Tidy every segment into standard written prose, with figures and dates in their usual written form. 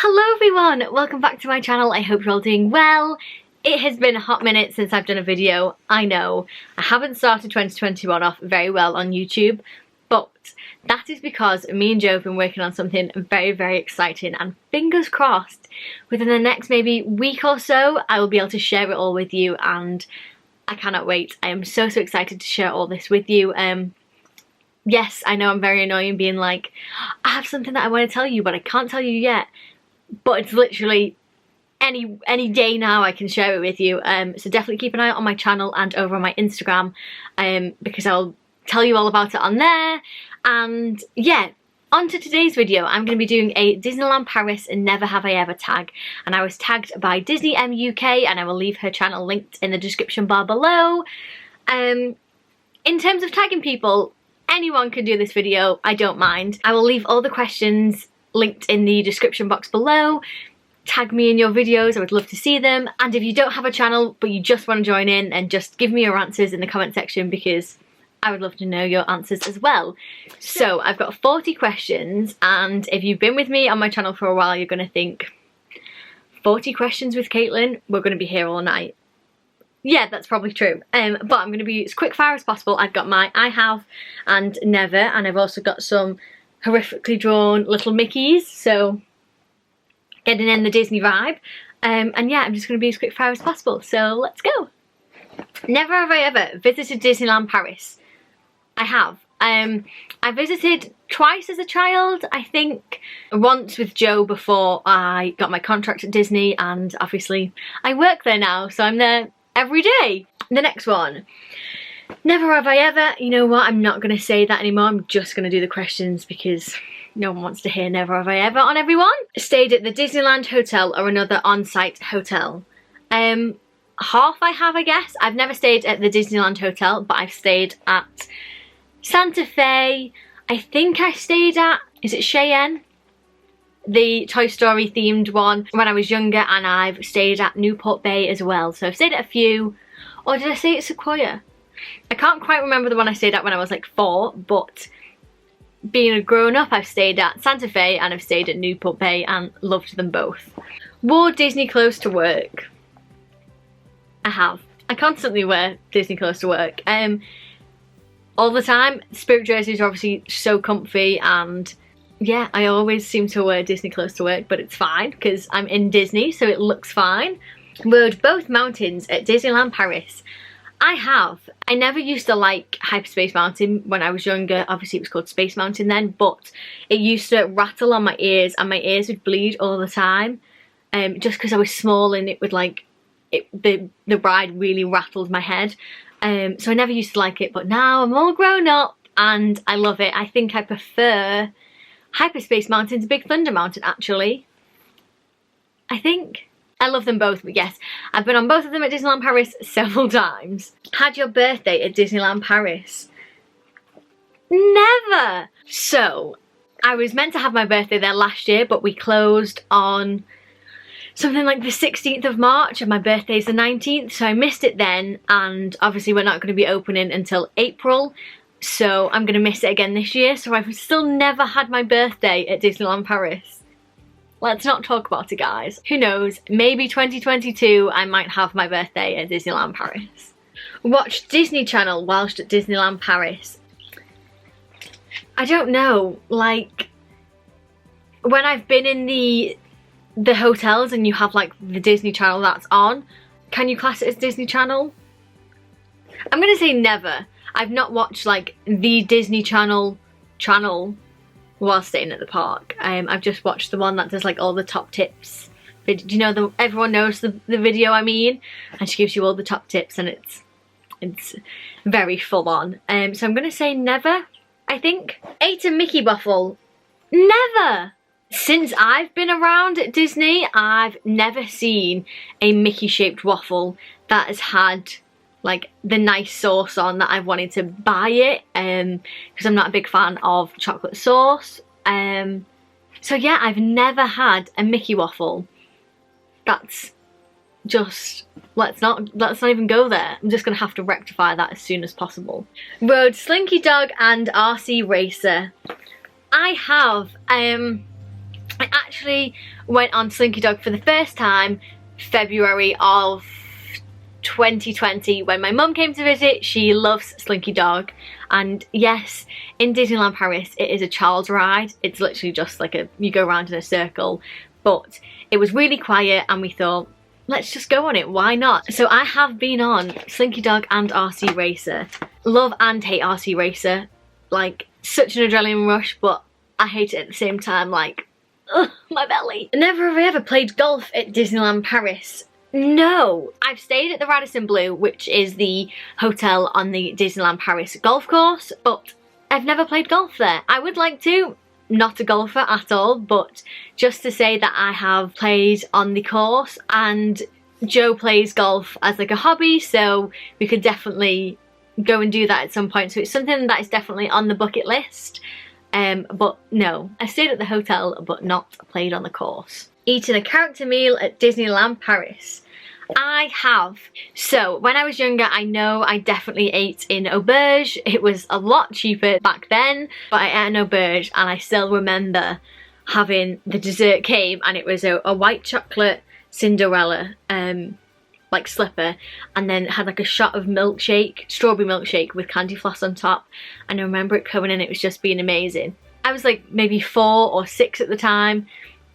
Hello everyone, welcome back to my channel. I hope you're all doing well. It has been a hot minute since I've done a video. I know I haven't started 2021 off very well on YouTube, but that is because me and Joe have been working on something very exciting, and fingers crossed within the next maybe week or so I will be able to share it all with you, and I cannot wait. I am so excited to share all this with you. Yes, I know I'm very annoying being like, I have something that I want to tell you but I can't tell you yet. But it's literally any day now I can share it with you. So definitely keep an eye out on my channel and over on my Instagram, because I'll tell you all about it on there. And yeah, on to today's video. I'm going to be doing a Disneyland Paris and Never Have I Ever tag. And I was tagged by Disneyemuk, and I will leave her channel linked in the description bar below. In terms of tagging people, anyone can do this video, I don't mind. I will leave all the questions linked in the description box below. Tag me in your videos, I would love to see them. And if you don't have a channel but you just want to join in, and just give me your answers in the comment section, because I would love to know your answers as well. So I've got 40 questions, and if you've been with me on my channel for a while, you're going to think, 40 questions with Caitlin? We're going to be here all night. Yeah, that's probably true. But I'm going to be as quick fire as possible. I've got my I have and never, and I've also got some horrifically drawn little Mickeys, so getting in the Disney vibe. And yeah, I'm just going to be as quick fire as possible, so let's go. Never have I ever visited Disneyland Paris. I have. I visited twice as a child, I think. Once with Joe before I got my contract at Disney, and obviously I work there now, so I'm there every day. The next one. Never have I ever. You know what, I'm not going to say that anymore. I'm just going to do the questions because no one wants to hear never have I ever on everyone. Stayed at the Disneyland Hotel or another on-site hotel. Half I have, I guess. I've never stayed at the Disneyland Hotel, but I've stayed at Santa Fe. I think I stayed at, is it Cheyenne? The Toy Story themed one when I was younger, and I've stayed at Newport Bay as well. So I've stayed at a few. Or did I stay at Sequoia? I can't quite remember the one I stayed at when I was like 4, but being a grown-up, I've stayed at Santa Fe and I've stayed at Newport Bay and loved them both. Wore Disney clothes to work. I have. I constantly wear Disney clothes to work. All the time. Spirit jerseys are obviously so comfy, and yeah, I always seem to wear Disney clothes to work, but it's fine because I'm in Disney, so it looks fine. Rode both mountains at Disneyland Paris. I have. I never used to like Hyperspace Mountain when I was younger. Obviously it was called Space Mountain then, but it used to rattle on my ears and my ears would bleed all the time. Just because I was small, and it would like, the ride really rattled my head. So I never used to like it, but now I'm all grown up and I love it. I think I prefer Hyperspace Mountain to Big Thunder Mountain, actually. I think. I love them both, but yes, I've been on both of them at Disneyland Paris several times. Had your birthday at Disneyland Paris? Never! So, I was meant to have my birthday there last year, but we closed on something like the 16th of March, and my birthday's the 19th, so I missed it then, and obviously we're not going to be opening until April, so I'm going to miss it again this year, so I've still never had my birthday at Disneyland Paris. Let's not talk about it, guys. Who knows, maybe 2022 I might have my birthday at Disneyland Paris. Watch Disney Channel whilst at Disneyland Paris. I don't know, like, when I've been in the hotels and you have like the Disney Channel that's on, can you class it as Disney Channel? I'm gonna say never. I've not watched like the Disney Channel while staying at the park. I've just watched the one that does like all the top tips. Do you know, everyone knows the video I mean? And she gives you all the top tips, and it's very full on. So I'm gonna say never, I think. Ate a Mickey waffle. Never! Since I've been around at Disney, I've never seen a Mickey shaped waffle that has had like the nice sauce on that I've wanted to buy it, because I'm not a big fan of chocolate sauce. So yeah, I've never had a Mickey waffle. That's just, let's not even go there. I'm just gonna have to rectify that as soon as possible. Rode Slinky Dog and RC Racer. I have. I actually went on Slinky Dog for the first time February of 2020 when my mum came to visit. She loves Slinky Dog, and yes, in Disneyland Paris it is a child's ride. It's literally just like you go around in a circle, but it was really quiet and we thought, let's just go on it, why not? So I have been on Slinky Dog and RC Racer. Love and hate RC Racer, like such an adrenaline rush, but I hate it at the same time, like, ugh, my belly. Never have I ever played golf at Disneyland Paris. No, I've stayed at the Radisson Blu, which is the hotel on the Disneyland Paris golf course, but I've never played golf there. I would like to, not a golfer at all, but just to say that I have played on the course, and Joe plays golf as like a hobby, so we could definitely go and do that at some point. So it's something that is definitely on the bucket list. But no, I stayed at the hotel but not played on the course. Eaten a character meal at Disneyland Paris. I have. So when I was younger, I know I definitely ate in auberge. It was a lot cheaper back then, but I ate an auberge, and I still remember having the dessert came, and it was a white chocolate Cinderella like slipper, and then it had like a shot of milkshake, strawberry milkshake with candy floss on top, and I remember it coming in, it was just being amazing. I was like maybe 4 or 6 at the time.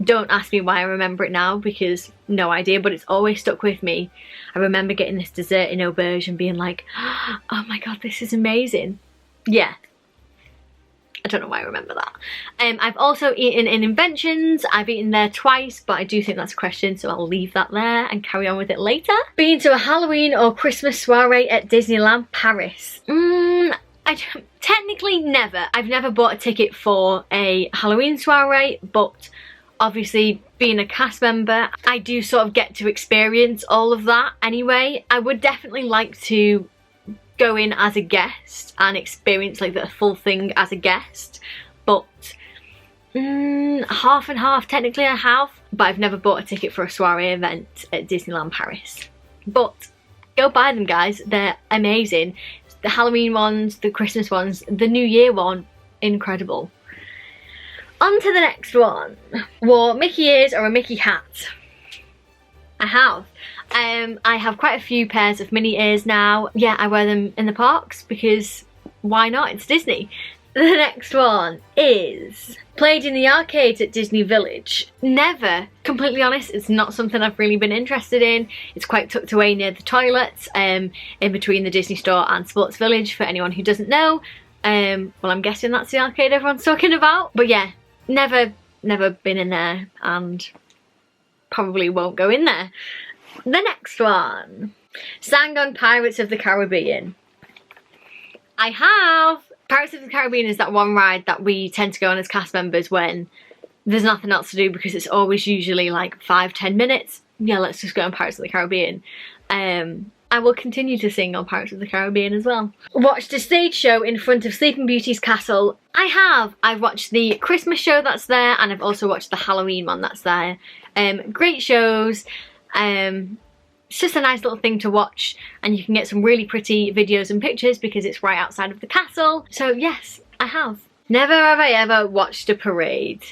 Don't ask me why I remember it now, because no idea, but it's always stuck with me. I remember getting this dessert in auberge and being like, oh my god, this is amazing. Yeah. I don't know why I remember that. I've also eaten in Inventions. I've eaten there twice, but I do think that's a question, so I'll leave that there and carry on with it later. Been to a Halloween or Christmas soiree at Disneyland Paris? Technically never. I've never bought a ticket for a Halloween soiree, but obviously being a cast member, I do sort of get to experience all of that anyway. I would definitely like to go in as a guest and experience like the full thing as a guest, but half and half. Technically I have, but I've never bought a ticket for a soiree event at Disneyland Paris. But go buy them, guys, they're amazing. The Halloween ones, the Christmas ones, the New Year one, incredible. On to the next one. Wore Mickey ears or a Mickey hat? I have. I have quite a few pairs of mini ears now. Yeah, I wear them in the parks because why not? It's Disney. The next one is played in the arcades at Disney Village. Never. Completely honest, it's not something I've really been interested in. It's quite tucked away near the toilets, in between the Disney Store and Sports Village, for anyone who doesn't know. Well, I'm guessing that's the arcade everyone's talking about. But yeah, never been in there and probably won't go in there. The next one. Sang on Pirates of the Caribbean. I have. Pirates of the Caribbean is that one ride that we tend to go on as cast members when there's nothing else to do, because it's always usually like 5-10 minutes. Yeah, let's just go on Pirates of the Caribbean. I will continue to sing on Pirates of the Caribbean as well. Watched a stage show in front of Sleeping Beauty's castle. I have. I've watched the Christmas show that's there, and I've also watched the Halloween one that's there. Great shows. It's just a nice little thing to watch, and you can get some really pretty videos and pictures because it's right outside of the castle. So yes, I have. Never have I ever watched a parade.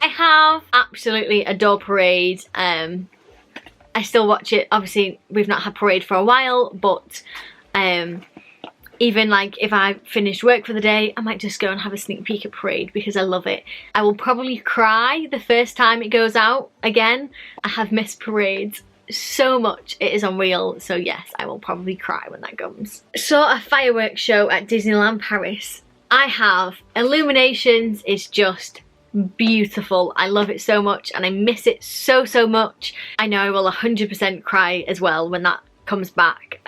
I have. Absolutely adore parade. I still watch it. Obviously we've not had parade for a while, but even like if I finished work for the day, I might just go and have a sneak peek at parade because I love it. I will probably cry the first time it goes out again. I have missed parades so much, it is unreal. So yes, I will probably cry when that comes. Saw a fireworks show at Disneyland Paris. I have. Illuminations is just beautiful. I love it so much and I miss it so much. I know I will 100% cry as well when that comes back.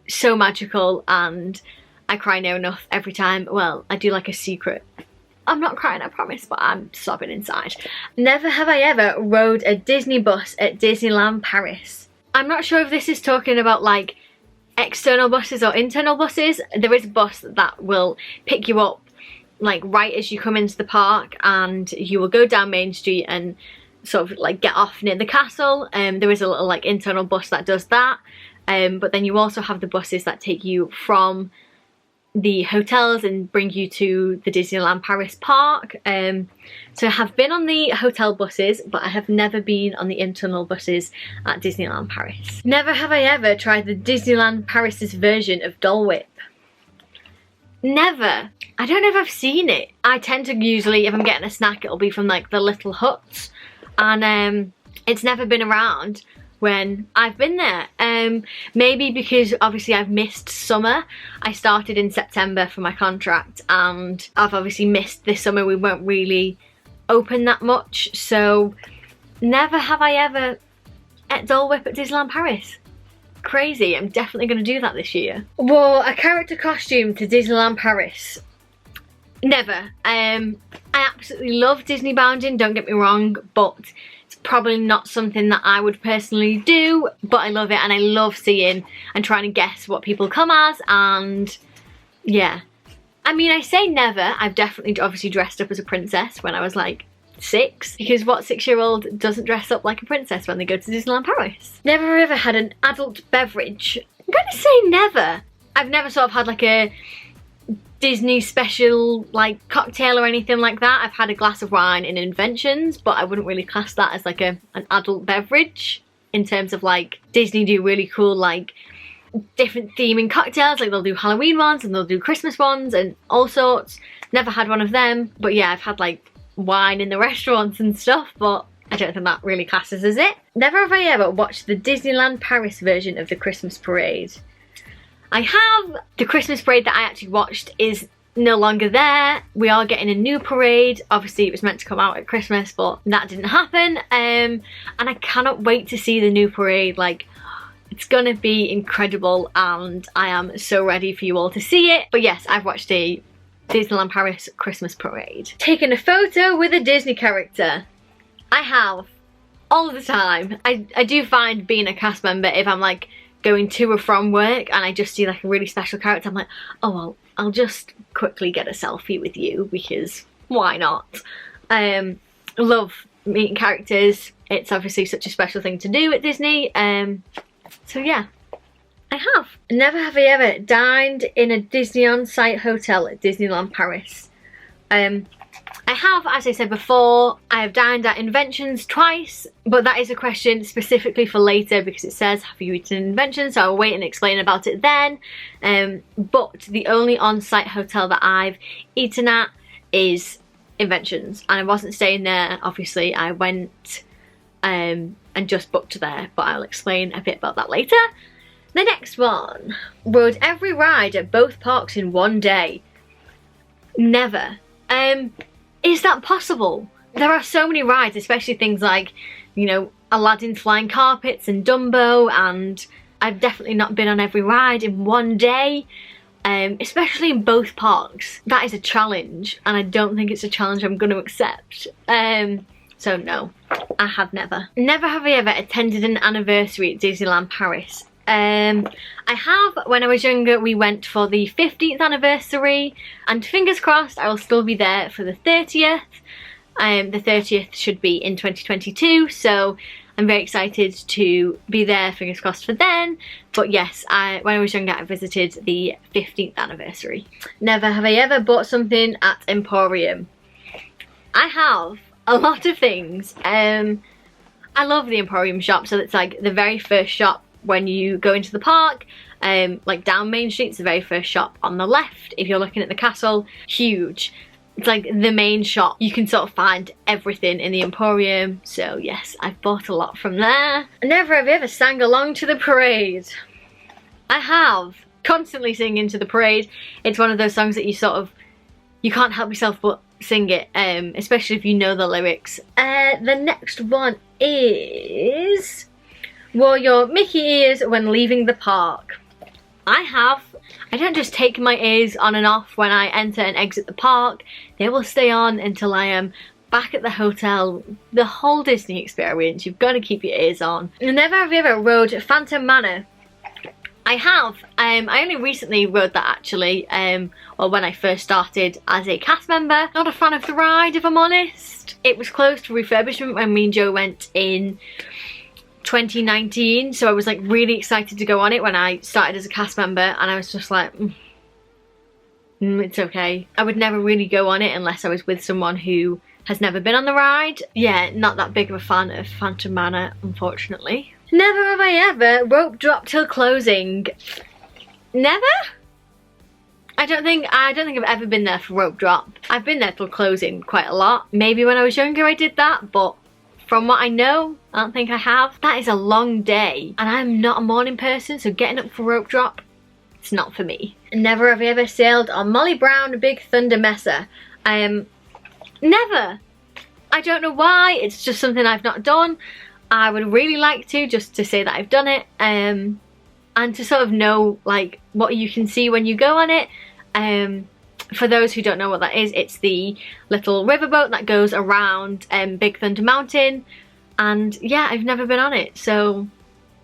So magical, and I cry near enough every time. Well, I do like a secret. I'm not crying, I promise, but I'm sobbing inside. Never have I ever rode a Disney bus at Disneyland Paris. I'm not sure if this is talking about like external buses or internal buses. There is a bus that will pick you up like right as you come into the park, and you will go down Main Street and sort of like get off near the castle. There is a little like internal bus that does that. But then you also have the buses that take you from the hotels and bring you to the Disneyland Paris park. So I have been on the hotel buses, but I have never been on the internal buses at Disneyland Paris. Never have I ever tried the Disneyland Paris's version of Dole Whip. Never. I don't know if I've seen it. I tend to usually, if I'm getting a snack, it'll be from like the little huts, and it's never been around when I've been there. Maybe because obviously I've missed summer. I started in September for my contract, and I've obviously missed this summer. We weren't really open that much, so never have I ever ate Dole Whip at Disneyland Paris. Crazy. I'm definitely going to do that this year. Wore a character costume to Disneyland Paris. Never. I absolutely love Disney bounding, don't get me wrong, but it's probably not something that I would personally do, but I love it, and I love seeing and trying to guess what people come as, and yeah. I mean, I say never. I've definitely obviously dressed up as a princess when I was like 6, because what 6-year-old doesn't dress up like a princess when they go to Disneyland Paris? Never ever had an adult beverage. I'm gonna say never. I've never sort of had like a Disney special like cocktail or anything like that. I've had a glass of wine in Inventions, but I wouldn't really class that as like an adult beverage, in terms of like Disney do really cool like different theming cocktails. Like they'll do Halloween ones and they'll do Christmas ones and all sorts. Never had one of them, but yeah, I've had like wine in the restaurants and stuff, but I don't think that really classes as it. Never have I ever watched the Disneyland Paris version of the Christmas parade. I have. The Christmas parade that I actually watched is no longer there. We are getting a new parade. Obviously it was meant to come out at Christmas, but that didn't happen, and I cannot wait to see the new parade. Like, it's gonna be incredible, and I am so ready for you all to see it. But yes, I've watched a Disneyland Paris Christmas parade. Taken a photo with a Disney character. I have, all the time. I do find being a cast member, if I'm like going to or from work and I just see like a really special character, I'm like, oh well, I'll just quickly get a selfie with you, because why not? Love meeting characters. It's obviously such a special thing to do at Disney. So yeah, I have. Never have I ever dined in a Disney on-site hotel at Disneyland Paris. I have, as I said before, I have dined at Inventions twice, but that is a question specifically for later, because it says, have you eaten Inventions? So I'll wait and explain about it then. But the only on-site hotel that I've eaten at is Inventions, and I wasn't staying there, obviously. I went and just booked there, but I'll explain a bit about that later. The next one. Rode every ride at both parks in one day. Never. Is that possible? There are so many rides, especially things like, you know, Aladdin's Flying Carpets and Dumbo, and I've definitely not been on every ride in one day, especially in both parks. That is a challenge, and I don't think it's a challenge I'm going to accept. So no, I have never. Never have I ever attended an anniversary at Disneyland Paris. I have. When I was younger, we went for the 15th anniversary, and fingers crossed I will still be there for the 30th. The 30th should be in 2022, so I'm very excited to be there, fingers crossed for then. But yes, when I was younger, I visited the 15th anniversary. Never have I ever bought something at Emporium. I have a lot of things. I love the Emporium shop, so it's like the very first shop when you go into the park, like down Main Street. It's the very first shop on the left if you're looking at the castle. Huge. It's like the main shop. You can sort of find everything in the Emporium. So yes, I've bought a lot from there. Never have I ever sang along to the parade. I have. Constantly singing to the parade. It's one of those songs that you sort of, you can't help yourself but sing it, especially if you know the lyrics. The next one is, wore your Mickey ears when leaving the park. I have. I don't just take my ears on and off when I enter and exit the park. They will stay on until I am back at the hotel. The whole Disney experience, you've got to keep your ears on. Never have you ever rode Phantom Manor. I have. I only recently rode that actually, or when I first started as a cast member. Not a fan of the ride, if I'm honest. It was closed for refurbishment when me and Joe went in 2019, so I was like really excited to go on it when I started as a cast member, and I was just like, It's okay. I would never really go on it unless I was with someone who has never been on the ride. Yeah, not that big of a fan of Phantom Manor, unfortunately. Never have I ever rope dropped till closing. Never? I don't think I've ever been there for rope drop. I've been there till closing quite a lot. Maybe when I was younger I did that, but from what I know, I don't think I have. That is a long day, and I'm not a morning person, so getting up for rope drop, it's not for me. Never have I ever sailed on Molly Brown Big Thunder Messer. Never. I don't know why, it's just something I've not done. I would really like to, just to say that I've done it, and to sort of know like what you can see when you go on it. For those who don't know what that is, it's the little riverboat that goes around Big Thunder Mountain, and yeah, I've never been on it, so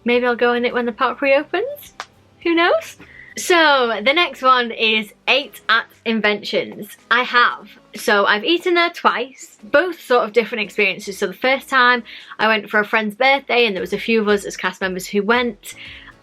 maybe I'll go on it when the park reopens. Who knows? So the next one is 8 at Inventions. I have. So I've eaten there twice, both sort of different experiences. So the first time I went for a friend's birthday, and there was a few of us as cast members who went,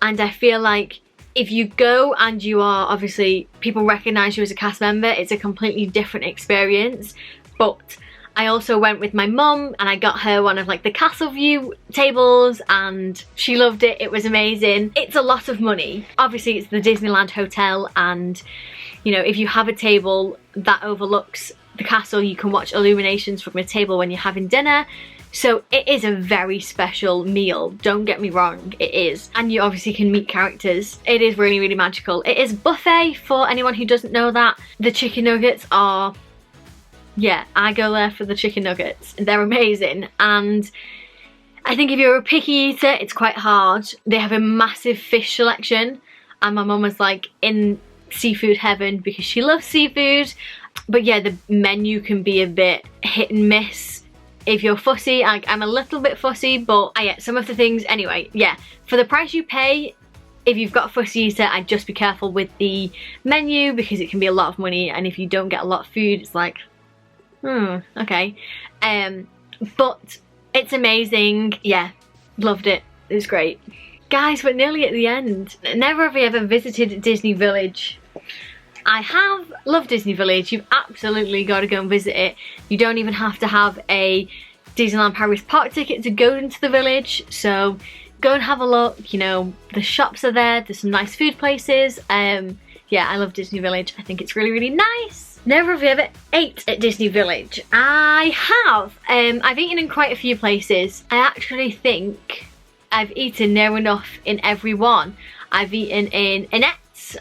and I feel like if you go and you are, obviously people recognise you as a cast member, it's a completely different experience. But I also went with my mum, and I got her one of like the castle view tables, and she loved it. It was amazing. It's a lot of money. Obviously it's the Disneyland Hotel, and you know, if you have a table that overlooks the castle, you can watch Illuminations from your table when you're having dinner. So it is a very special meal, don't get me wrong, it is. And you obviously can meet characters. It is really, really magical. It is buffet for anyone who doesn't know that. The chicken nuggets are, yeah, I go there for the chicken nuggets. They're amazing. And I think if you're a picky eater, it's quite hard. They have a massive fish selection, and my mum was like in seafood heaven because she loves seafood. But yeah, the menu can be a bit hit and miss. If you're fussy, I'm a little bit fussy, but I get some of the things. Anyway, yeah, for the price you pay, if you've got a fussy eater, I'd just be careful with the menu because it can be a lot of money, and if you don't get a lot of food, it's like, okay. But it's amazing. Yeah, loved it. It was great. Guys, we're nearly at the end. Never have I ever visited Disney Village. I have. Love Disney Village. You've absolutely got to go and visit it. You don't even have to have a Disneyland Paris park ticket to go into the village, so go and have a look. You know, the shops are there, there's some nice food places. Yeah, I love Disney Village. I think it's really, really nice. Never have I ever ate at Disney Village. I have. I've eaten in quite a few places. I actually think I've eaten near enough in every one. I've eaten in Annette.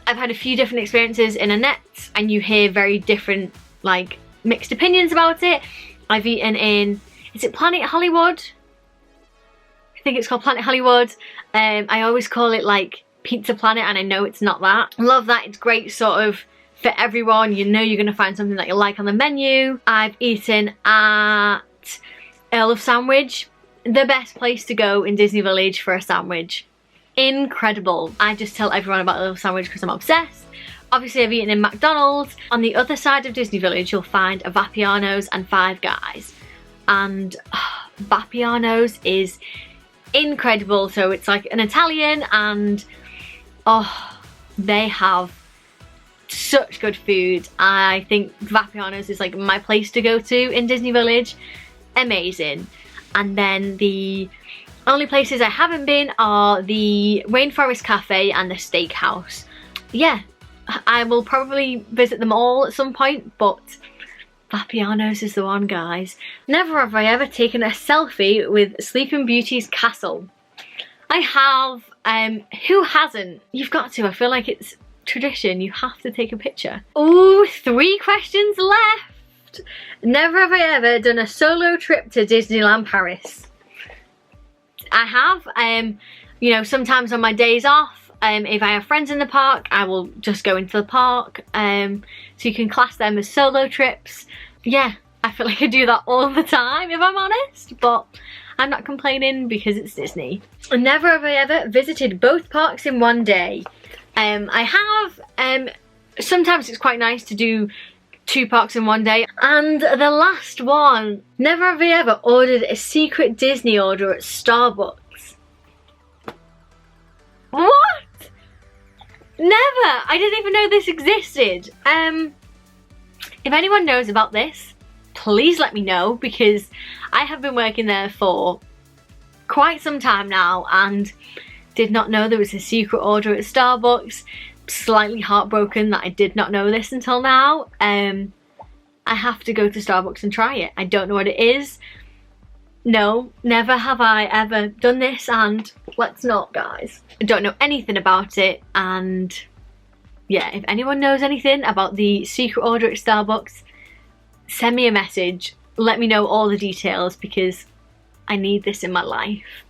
I've had a few different experiences in Annette, and you hear very different, like, mixed opinions about it. I've eaten in, is it Planet Hollywood? I think it's called Planet Hollywood. I always call it like Pizza Planet, and I know it's not that. Love that. It's great sort of for everyone. You know you're going to find something that you like on the menu. I've eaten at Earl of Sandwich, the best place to go in Disney Village for a sandwich. Incredible. I just tell everyone about a little sandwich because I'm obsessed. Obviously I've eaten in McDonald's. On the other side of Disney Village you'll find a Vapiano's and Five Guys, and Vapiano's is incredible. So it's like an Italian, and they have such good food. I think Vapiano's is like my place to go to in Disney Village. Amazing. And then the only places I haven't been are the Rainforest Cafe and the Steakhouse. Yeah, I will probably visit them all at some point, but Vapiano's is the one, guys. Never have I ever taken a selfie with Sleeping Beauty's castle. I have. Who hasn't? You've got to. I feel like it's tradition. You have to take a picture. Oh, 3 questions left. Never have I ever done a solo trip to Disneyland Paris. I have. You know, sometimes on my days off, if I have friends in the park, I will just go into the park. So you can class them as solo trips. Yeah, I feel like I do that all the time, if I'm honest, but I'm not complaining because it's Disney. Never have I ever visited both parks in one day. I have. Sometimes it's quite nice to do 2 parks in one day. And the last one, never have I ever ordered a secret Disney order at Starbucks. What? Never! I didn't even know this existed. If anyone knows about this, please let me know, because I have been working there for quite some time now and did not know there was a secret order at Starbucks. Slightly heartbroken that I did not know this until now. I have to go to Starbucks and try it. I don't know what it is. No, never have I ever done this, and let's not, guys. I don't know anything about it, and yeah, if anyone knows anything about the secret order at Starbucks, send me a message. Let me know all the details, because I need this in my life.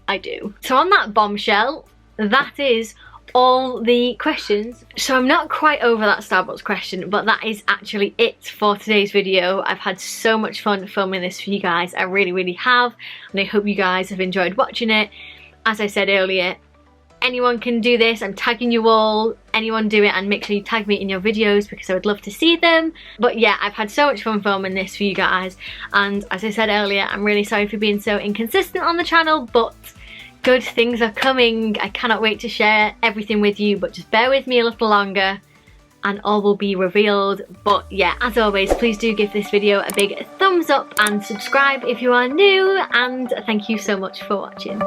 I do. So on that bombshell, that is all the questions. So I'm not quite over that Starbucks question, but that is actually it for today's video. I've had so much fun filming this for you guys. I really have, and I hope you guys have enjoyed watching it. As I said earlier, anyone can do this. I'm tagging you all. Anyone do it, and make sure you tag me in your videos because I would love to see them. But yeah, I've had so much fun filming this for you guys, and as I said earlier, I'm really sorry for being so inconsistent on the channel, but good things are coming. I cannot wait to share everything with you, but just bear with me a little longer and all will be revealed. But yeah, as always, please do give this video a big thumbs up and subscribe if you are new, and thank you so much for watching.